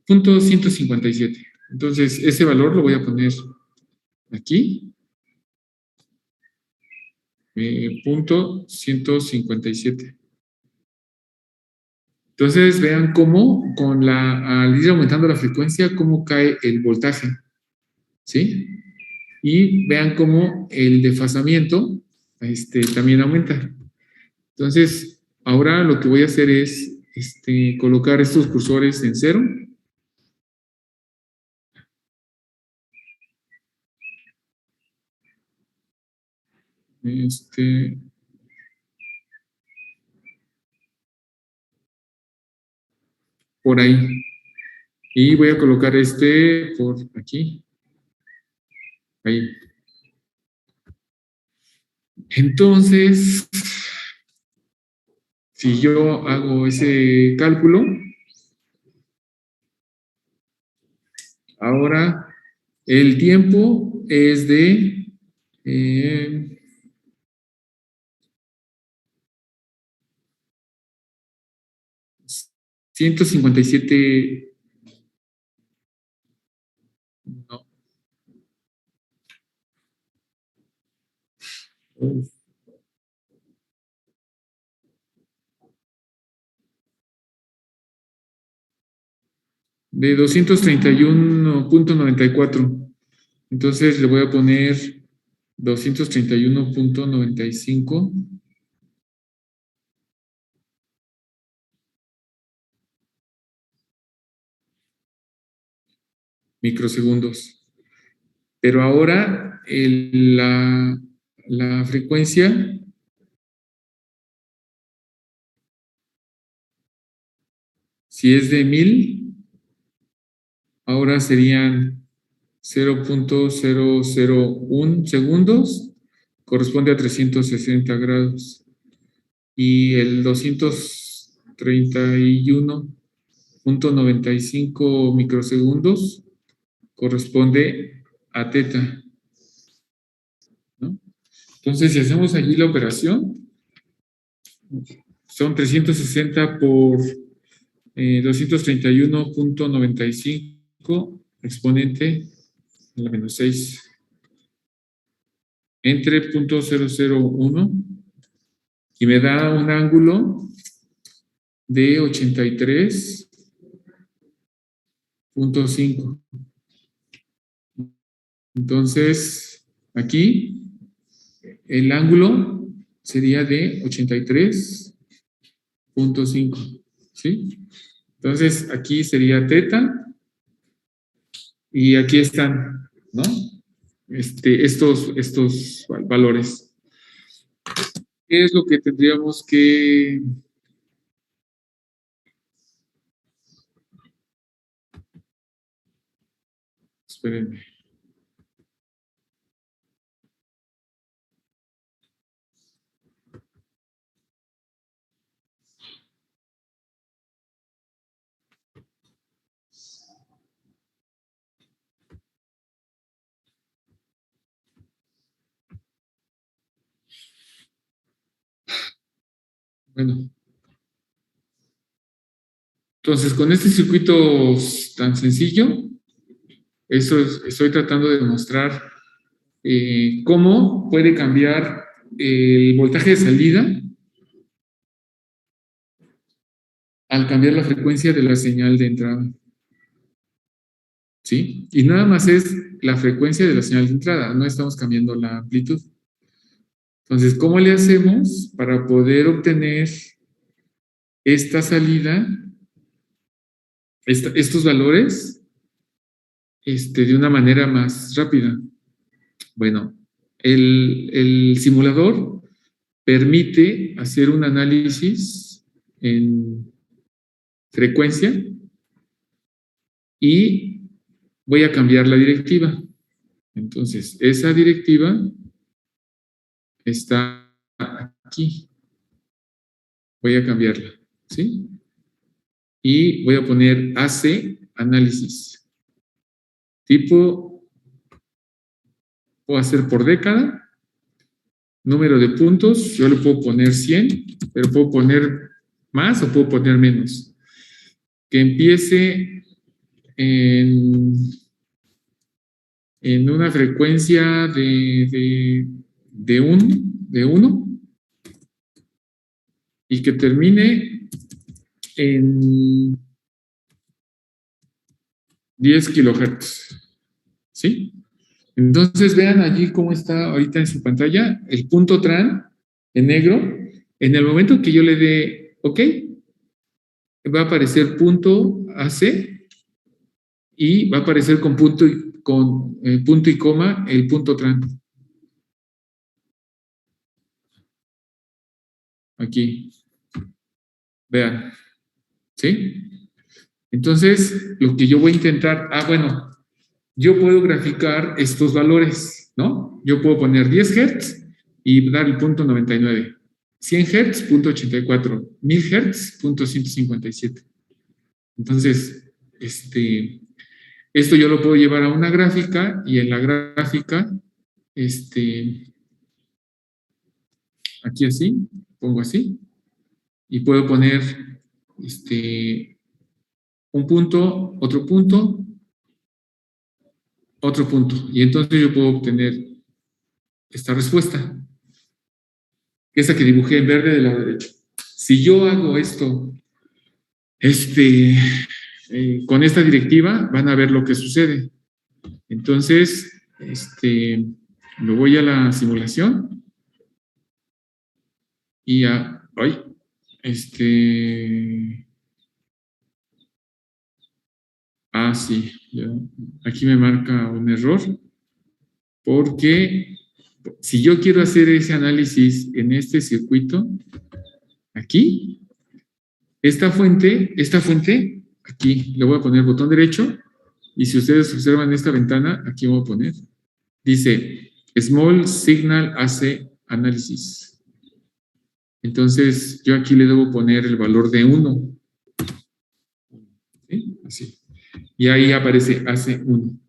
punto 157. Entonces, ese valor lo voy a poner aquí. Punto 157. Entonces, vean cómo al ir aumentando la frecuencia, cómo cae el voltaje, ¿sí? Y vean cómo el desfasamiento también aumenta. Entonces, ahora lo que voy a hacer es colocar estos cursores en 0. Por ahí. Y voy a colocar por aquí. Ahí. Entonces, si yo hago ese cálculo, ahora el tiempo es de 157. No. De 231.94. Entonces le voy a poner 231.95 microsegundos. Pero ahora la frecuencia si es de 1000, ahora serían 0.001 segundos, corresponde a 360 grados. Y el 231.95 microsegundos corresponde a teta, ¿no? Entonces, si hacemos allí la operación, son 360 por 231.95 exponente a la menos 6 entre 0.001 y me da un ángulo de 83.5. Entonces, aquí el ángulo sería de 83.5, ¿sí? Entonces, aquí sería teta y aquí están, ¿no? Estos valores. ¿Qué es lo que tendríamos que... Espérenme. Bueno. Entonces, con este circuito tan sencillo, estoy tratando de demostrar cómo puede cambiar el voltaje de salida al cambiar la frecuencia de la señal de entrada. ¿Sí? Y nada más es la frecuencia de la señal de entrada, no estamos cambiando la amplitud. Entonces, ¿cómo le hacemos para poder obtener esta salida, estos valores, de una manera más rápida? Bueno, el simulador permite hacer un análisis en frecuencia y voy a cambiar la directiva. Entonces, esa directiva está aquí. Voy a cambiarla, ¿sí? Y voy a poner AC análisis. Tipo, puedo hacer por década. Número de puntos, yo le puedo poner 100, pero puedo poner más o puedo poner menos. Que empiece en una frecuencia de 1 y que termine en 10 kilohertz. ¿Sí? Entonces vean allí cómo está ahorita en su pantalla el punto TRAN en negro. En el momento que yo le dé OK, va a aparecer punto AC y va a aparecer con punto y coma el punto TRAN. Aquí. Vean. ¿Sí? Entonces, lo que yo voy a intentar... bueno, yo puedo graficar estos valores, ¿no? Yo puedo poner 10 Hz y dar el punto 99. 100 Hz, punto 84. 1000 Hz, punto 157. Entonces, esto yo lo puedo llevar a una gráfica y en la gráfica, aquí así, pongo así, y puedo poner, un punto, otro punto, otro punto. Y entonces yo puedo obtener esta respuesta, que es la que dibujé en verde del lado derecho. Si yo hago esto, con esta directiva, van a ver lo que sucede. Entonces, me voy a la simulación y sí. Ya, aquí me marca un error, porque si yo quiero hacer ese análisis en este circuito, aquí, esta fuente, aquí le voy a poner botón derecho, y si ustedes observan esta ventana, aquí voy a poner, dice Small Signal AC Analysis. Entonces, yo aquí le debo poner el valor de 1. ¿Sí? Así. Y ahí aparece AC1.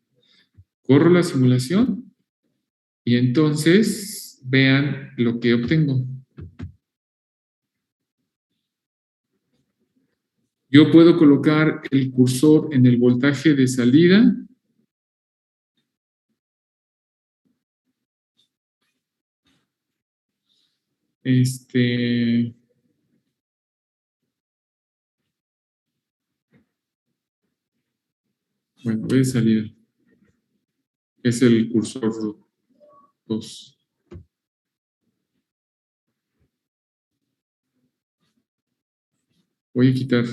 Corro la simulación y entonces vean lo que obtengo. Yo puedo colocar el cursor en el voltaje de salida. Bueno, de salida. Es el cursor 2. Voy a quitar.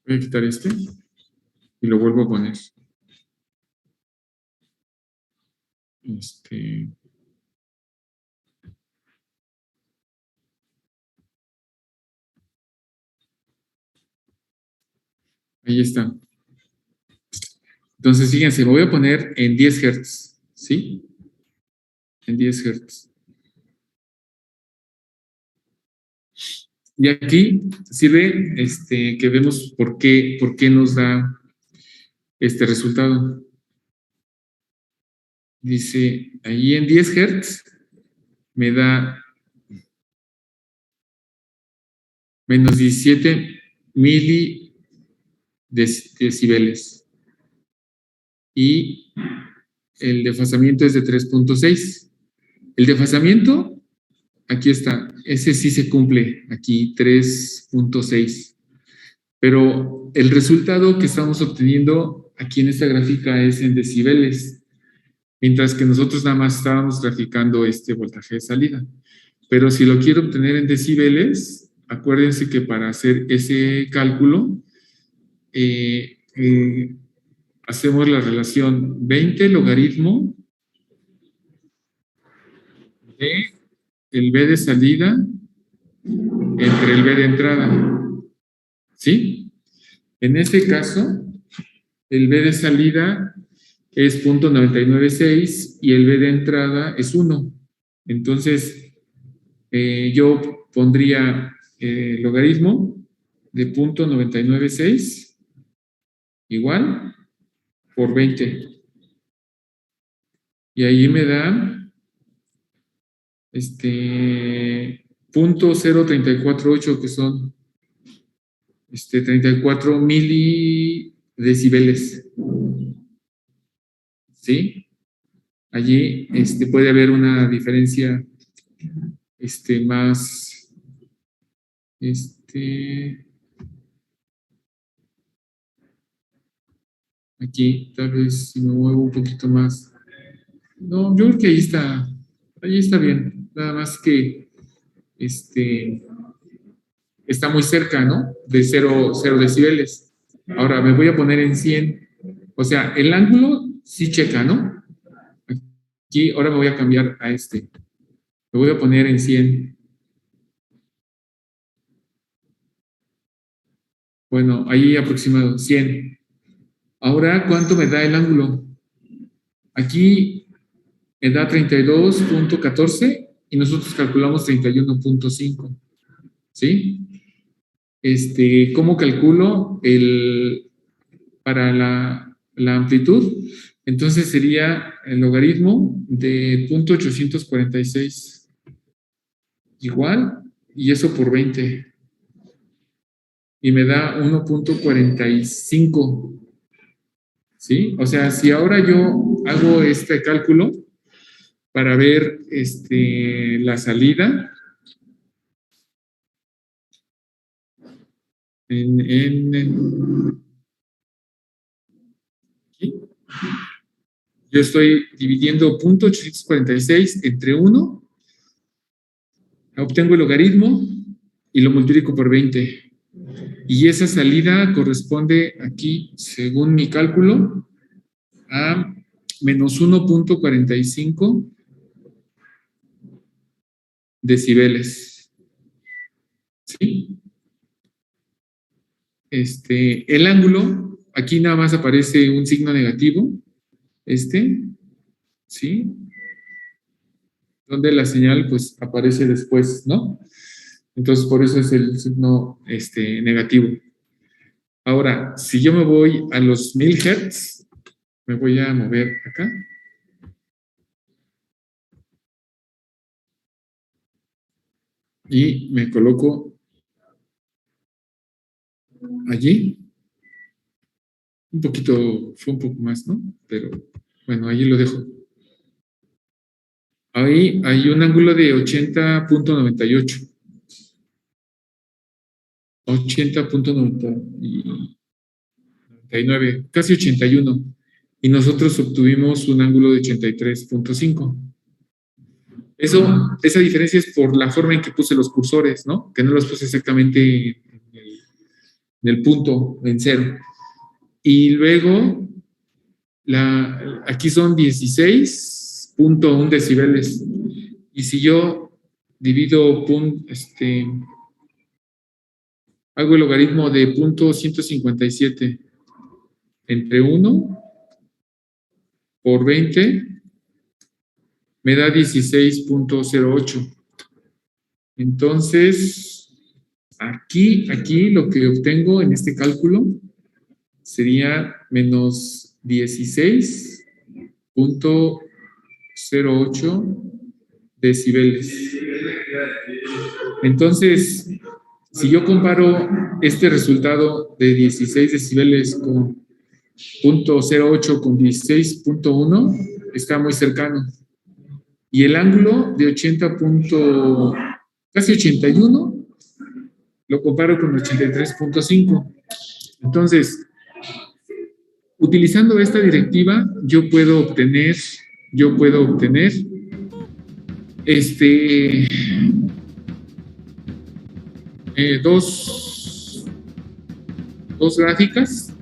Voy a quitar este y lo vuelvo a poner. Ahí está. Entonces, fíjense, me voy a poner en 10 Hz, ¿sí? En 10 Hz. Y aquí sirve que vemos por qué nos da este resultado. Dice, ahí en 10 Hz me da menos 17 milidecibeles. Y el desfasamiento es de 3.6. El desfasamiento, aquí está, ese sí se cumple, aquí 3.6. Pero el resultado que estamos obteniendo aquí en esta gráfica es en decibeles, mientras que nosotros nada más estábamos graficando este voltaje de salida. Pero si lo quiero obtener en decibeles, acuérdense que para hacer ese cálculo, hacemos la relación 20 logaritmo de el B de salida entre el B de entrada. ¿Sí? En este caso, el B de salida es 0.996 y el B de entrada es 1. Entonces, yo pondría logaritmo de 0.996 igual por 20. Y ahí me da 0.0348, que son 34 milidecibeles. ¿Sí? Allí puede haber una diferencia más aquí tal vez si me muevo un poquito más. No, yo creo que ahí está bien, nada más que está muy cerca, ¿no? De 0 decibeles. Ahora me voy a poner en 100, o sea, el ángulo sí checa, ¿no? Aquí ahora me voy a cambiar a me voy a poner en 100. Bueno, ahí aproximado, 100. Ahora, ¿cuánto me da el ángulo? Aquí me da 32.14 y nosotros calculamos 31.5. ¿Sí? ¿Cómo calculo para la amplitud? Entonces sería el logaritmo de 0.846. Igual, y eso por 20. Y me da 1.45. ¿Sí? O sea, si ahora yo hago este cálculo para ver la salida aquí, Yo estoy dividiendo 0.846 entre 1, obtengo el logaritmo y lo multiplico por 20. Y esa salida corresponde aquí, según mi cálculo, a menos 1.45 decibeles. ¿Sí? El ángulo, aquí nada más aparece un signo negativo, ¿sí? Donde la señal, pues, aparece después, ¿no? Entonces, por eso es el signo, negativo. Ahora, si yo me voy a los 1000 Hz, me voy a mover acá. Y me coloco allí. Fue un poco más, ¿no? Pero, bueno, allí lo dejo. Ahí hay un ángulo de 80.98. 80.99, casi 81. Y nosotros obtuvimos un ángulo de 83.5. Esa diferencia es por la forma en que puse los cursores, ¿no? Que no los puse exactamente en el punto, en 0. Y luego, aquí son 16.1 decibeles. Y si yo divido, hago el logaritmo de 0.157 entre 1 por 20, me da 16.08. Entonces, aquí lo que obtengo en este cálculo sería menos 16.08 decibeles. Entonces, si yo comparo este resultado de 16 decibeles con 0.08 con 16.1, está muy cercano. Y el ángulo de casi 81, lo comparo con 83.5. Entonces, utilizando esta directiva, yo puedo obtener dos gráficas,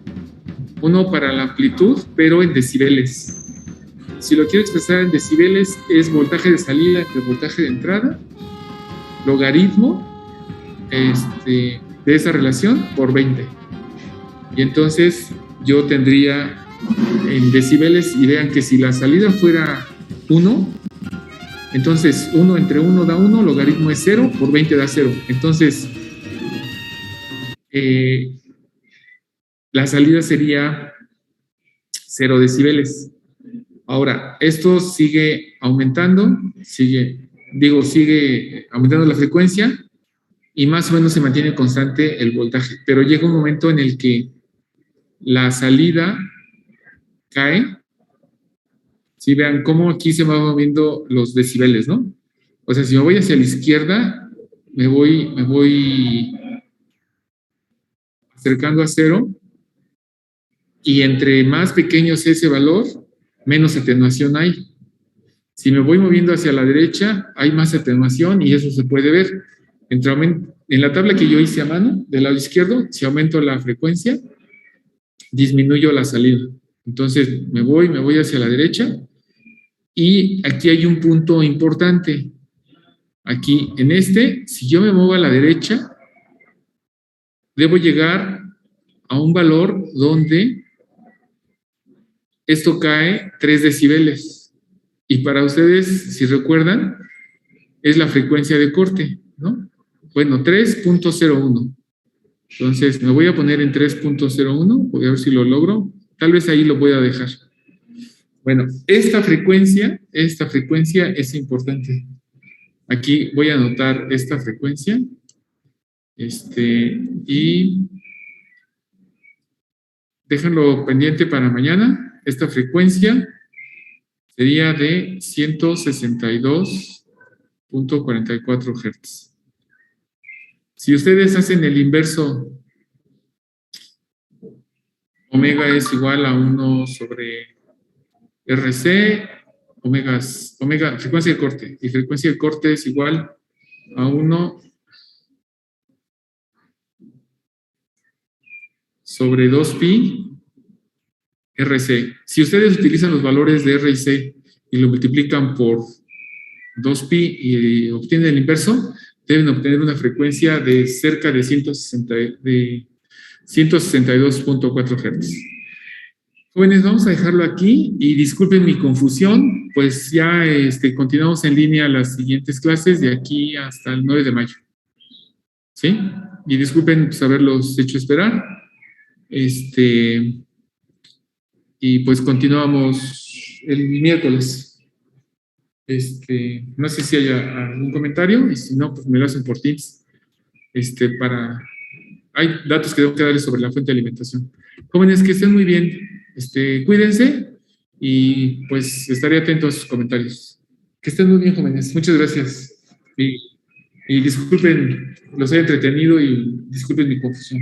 uno para la amplitud, pero en decibeles. Si lo quiero expresar en decibeles, es voltaje de salida entre voltaje de entrada, logaritmo de esa relación por 20. Y entonces yo tendría en decibeles, y vean que si la salida fuera 1, entonces 1 entre 1 da 1, logaritmo es 0, por 20 da 0. Entonces, la salida sería 0 decibeles. Ahora, esto sigue aumentando, sigue aumentando la frecuencia y más o menos se mantiene constante el voltaje, pero llega un momento en el que la salida cae. Si vean cómo aquí se van moviendo los decibeles, ¿no? O sea, si me voy hacia la izquierda, me voy acercando a 0, y entre más pequeño sea ese valor, menos atenuación hay. Si me voy moviendo hacia la derecha, hay más atenuación y eso se puede ver. En la tabla que yo hice a mano, del lado izquierdo, si aumento la frecuencia, disminuyo la salida. Entonces, me voy hacia la derecha, y aquí hay un punto importante. Aquí, si yo me muevo a la derecha, debo llegar a un valor donde esto cae 3 decibeles. Y para ustedes, si recuerdan, es la frecuencia de corte, ¿no? Bueno, 3.01. Entonces, me voy a poner en 3.01, voy a ver si lo logro. Tal vez ahí lo voy a dejar. Bueno, esta frecuencia es importante. Aquí voy a anotar esta frecuencia. Y déjenlo pendiente para mañana. Esta frecuencia sería de 162.44 Hz. Si ustedes hacen el inverso, omega es igual a 1 sobre RC, frecuencia de corte. Y frecuencia de corte es igual a 1 sobre 2pi RC. Si ustedes utilizan los valores de R y C y lo multiplican por 2pi y obtienen el inverso, deben obtener una frecuencia de cerca de 162.4 Hz. Jóvenes, vamos a dejarlo aquí y disculpen mi confusión, pues ya continuamos en línea las siguientes clases de aquí hasta el 9 de mayo. ¿Sí? Y disculpen pues, haberlos hecho esperar. Y pues continuamos el miércoles. No sé si haya algún comentario, y si no, pues me lo hacen por Teams. Hay datos que debo que darles sobre la fuente de alimentación. Jóvenes, que estén muy bien. Cuídense y pues estaré atento a sus comentarios. Que estén muy bien, jóvenes. Muchas gracias. Y disculpen, los he entretenido y disculpen mi confusión.